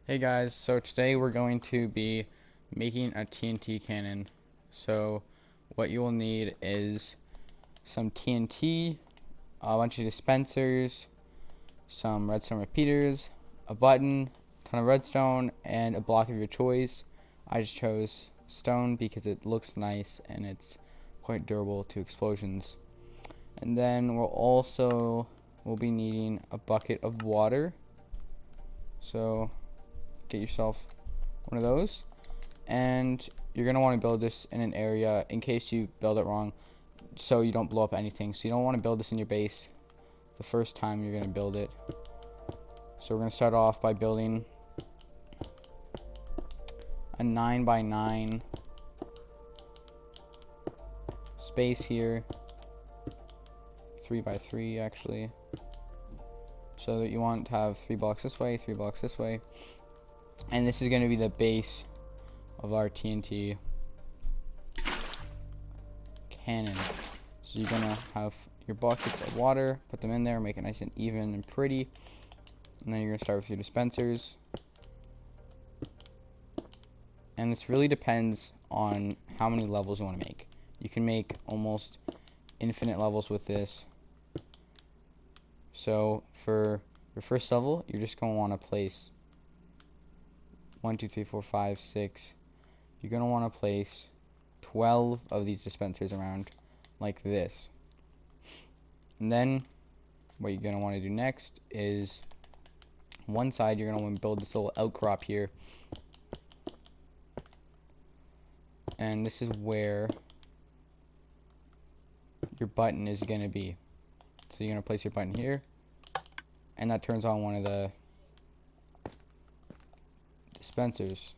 Hey guys, so today we're going to be making a TNT cannon. So what you will need is some TNT, a bunch of dispensers, some redstone repeaters, a button, a ton of redstone, and a block of your choice. I just chose stone because it looks nice and it's quite durable to explosions. And then we'll be needing a bucket of water. So get yourself one of those, and you're going to want to build this in an area in case you build it wrong so you don't blow up anything. So you don't want to build this in your base the first time you're going to build it. So we're going to start off by building a 9x9 space here, 3x3 actually, so that you want to have 3 blocks this way, 3 blocks this way. And this is going to be the base of our TNT cannon. So you're going to have your buckets of water, put them in there, make it nice and even and pretty. And then you're going to start with your dispensers. And this really depends on how many levels you want to make. You can make almost infinite levels with this. So for your first level, you're just going to want to place 1, 2, 3, 4, 5, 6. You're going to want to place 12 of these dispensers around like this. And then what you're going to want to do next is one side you're going to want to build this little outcrop here. And this is where your button is going to be. So you're going to place your button here, and that turns on one of the dispensers.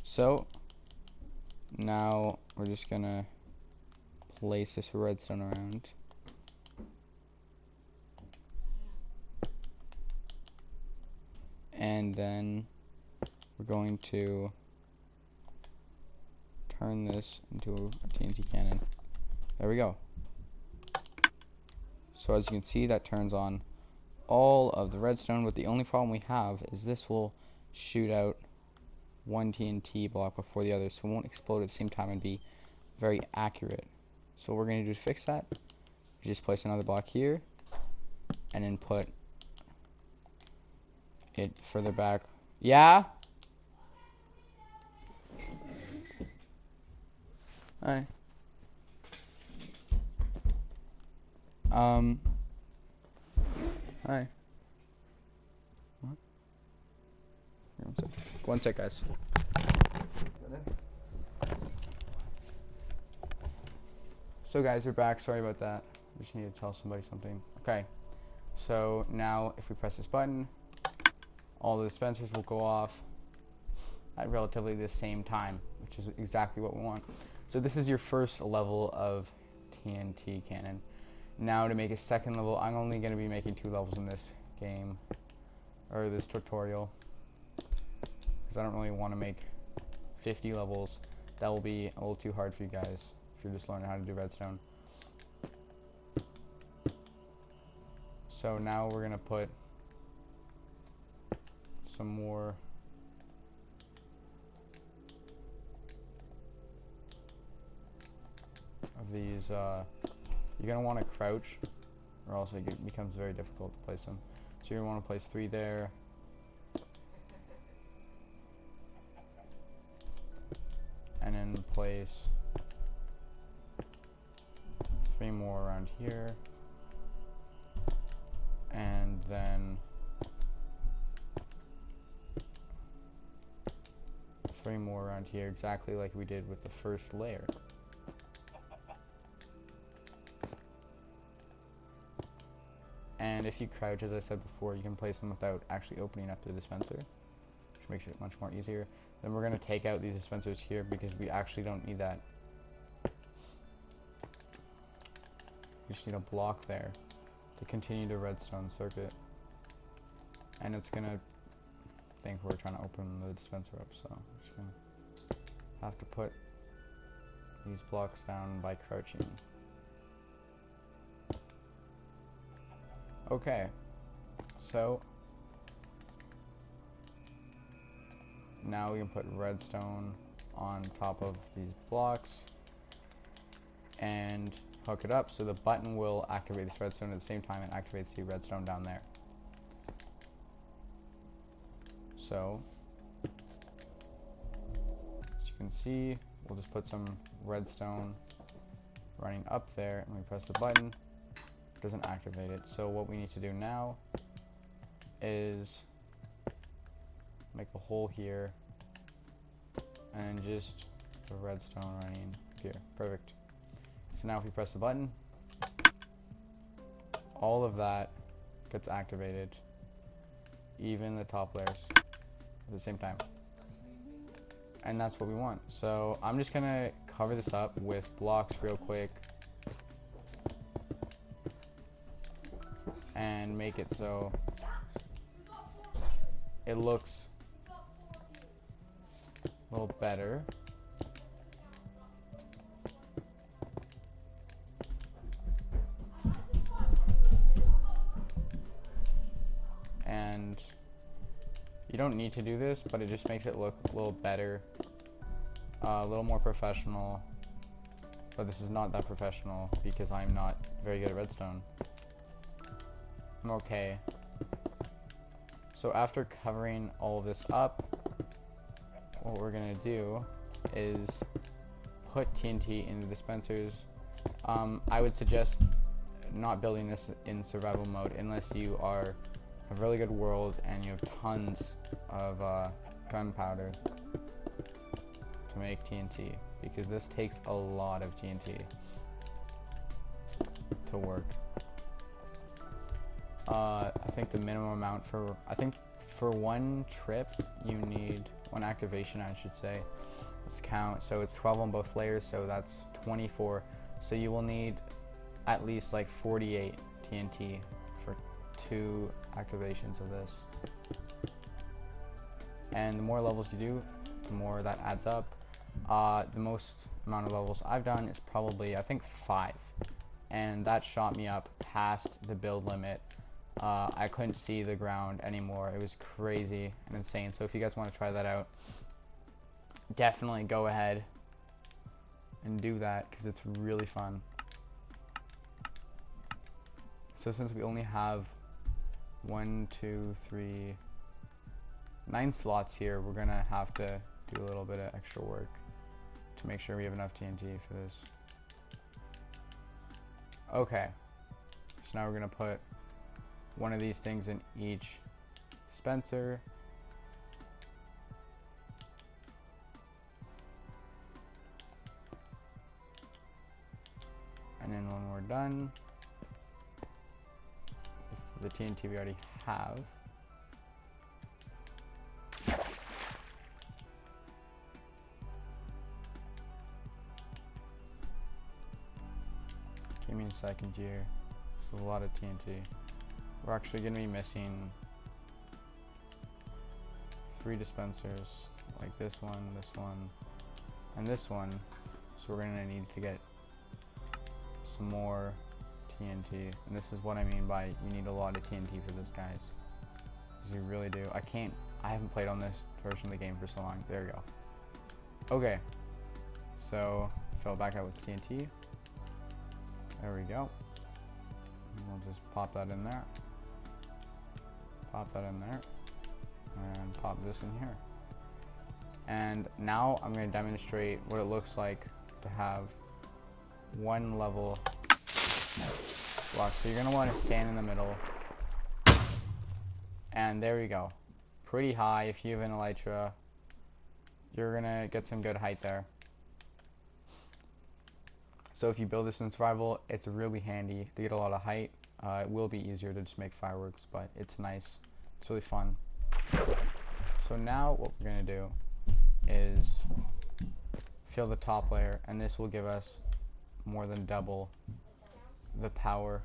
So now we're just going to place this redstone around. And then we're going to turn this into a TNT cannon. There we go. So as you can see, that turns on all of the redstone, but the only problem we have is this will shoot out one TNT block before the other, so it won't explode at the same time and be very accurate. So what we're going to do to fix that, we just place another block here and then put it further back. Yeah? Hi. Hi. What? Here, one sec. One sec, guys. So guys, we're back. Sorry about that. We just need to tell somebody something. Okay. So now if we press this button, all the dispensers will go off at relatively the same time, which is exactly what we want. So this is your first level of TNT cannon. Now to make a second level, I'm only going to be making 2 levels in this game, or this tutorial, because I don't really want to make 50 levels. That will be a little too hard for you guys if you're just learning how to do redstone. So now we're going to put some more of these. You're going to want to crouch, or else it becomes very difficult to place them. So you're going to want to place 3 there. And then place 3 more around here. And then 3 more around here, exactly like we did with the first layer. And if you crouch, as I said before, you can place them without actually opening up the dispenser, which makes it much more easier. Then we're going to take out these dispensers here because we actually don't need that. You just need a block there to continue the redstone circuit. And it's going to think we're trying to open the dispenser up, so I'm just going to have to put these blocks down by crouching. Okay, So now we can put redstone on top of these blocks and hook it up so the button will activate this redstone at the same time and activates the redstone down there. So as you can see, we'll just put some redstone running up there, and when we press the button, it doesn't activate it. So what we need to do now is make a hole here and just the redstone running here. Perfect. So now if we press the button, all of that gets activated, even the top layers at the same time. And that's what we want. So I'm just gonna cover this up with blocks real quick and make it so it looks a little better. And you don't need to do this, but it just makes it look a little better, a little more professional. But this is not that professional because I'm not very good at redstone. I'm okay. So after covering all of this up, what we're gonna do is put TNT in the dispensers. I would suggest not building this in survival mode unless you are a really good world and you have tons of gunpowder to make TNT, because this takes a lot of TNT to work. I think the minimum amount for one trip you need, one activation I should say, let's count, so it's 12 on both layers, so that's 24, so you will need at least like 48 TNT for 2 activations of this. And the more levels you do, the more that adds up. The most amount of levels I've done is probably, I think, 5, and that shot me up past the build limit. I couldn't see the ground anymore. It was crazy and insane. So if you guys want to try that out, definitely go ahead and do that, because it's really fun. So since we only have 1, 2, 3, 9 slots here, we're gonna have to do a little bit of extra work to make sure we have enough TNT for this. Okay, so now we're gonna put one of these things in each dispenser. And then when we're done with the TNT we already have, give me a second here. This is a lot of TNT. We're actually going to be missing 3 dispensers, like this one, and this one. So we're going to need to get some more TNT. And this is what I mean by you need a lot of TNT for this, guys. Because you really do. I haven't played on this version of the game for so long. There we go. Okay. So, fill it back out with TNT. There we go. And we'll just pop that in there. Pop that in there, and pop this in here. And now I'm going to demonstrate what it looks like to have one level block. So you're going to want to stand in the middle, and there we go. Pretty high. If you have an elytra, you're going to get some good height there. So if you build this in survival, it's really handy to get a lot of height. It will be easier to just make fireworks, but it's nice. It's really fun. So now what we're going to do is fill the top layer, and this will give us more than double the power.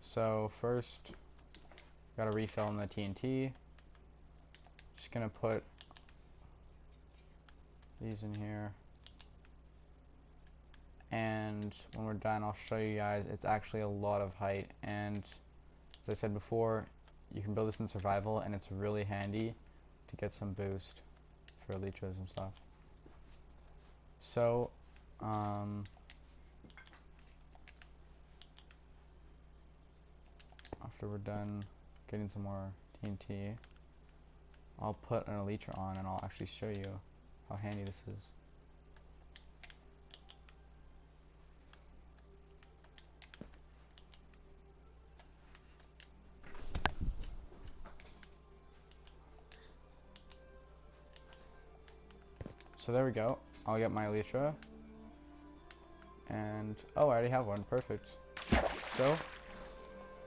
So first, got to refill in the TNT. Just going to put these in here. And when we're done, I'll show you guys, it's actually a lot of height, and as I said before, you can build this in survival, and it's really handy to get some boost for elytras and stuff. So, after we're done getting some more TNT, I'll put an elytra on and I'll actually show you how handy this is. So there we go. I'll get my elytra. And, oh, I already have one. Perfect. So,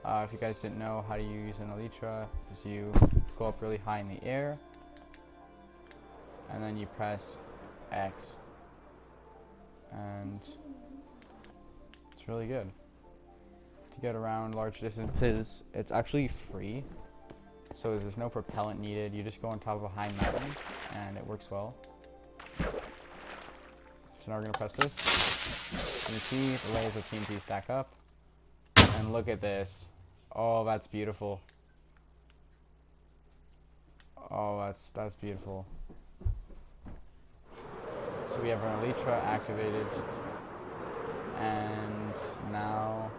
if you guys didn't know how to use an elytra, is you go up really high in the air, and then you press X, and it's really good to get around large distances. It's actually free, so there's no propellant needed. You just go on top of a high mountain, and it works well. So now we're gonna press this. You see the layers of TNT stack up, and look at this. Oh, that's beautiful. Oh, that's beautiful. So we have our elytra activated, and now,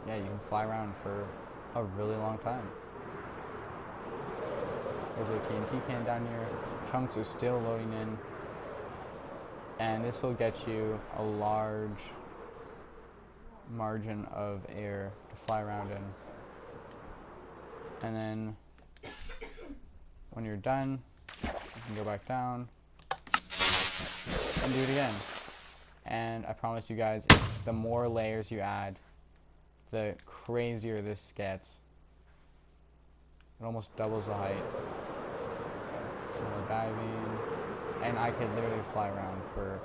yeah, you can fly around for a really long time. There's a TNT can down here. Chunks are still loading in, and this will get you a large margin of air to fly around in. And then when you're done, you can go back down and do it again. And I promise you guys, the more layers you add, the crazier this gets. It almost doubles the height. So we're diving, and I could literally fly around for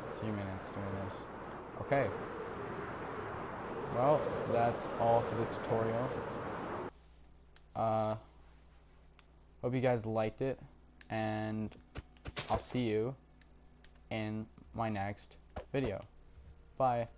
a few minutes doing this. Okay. Well, that's all for the tutorial. Hope you guys liked it, and I'll see you in my next video. Bye.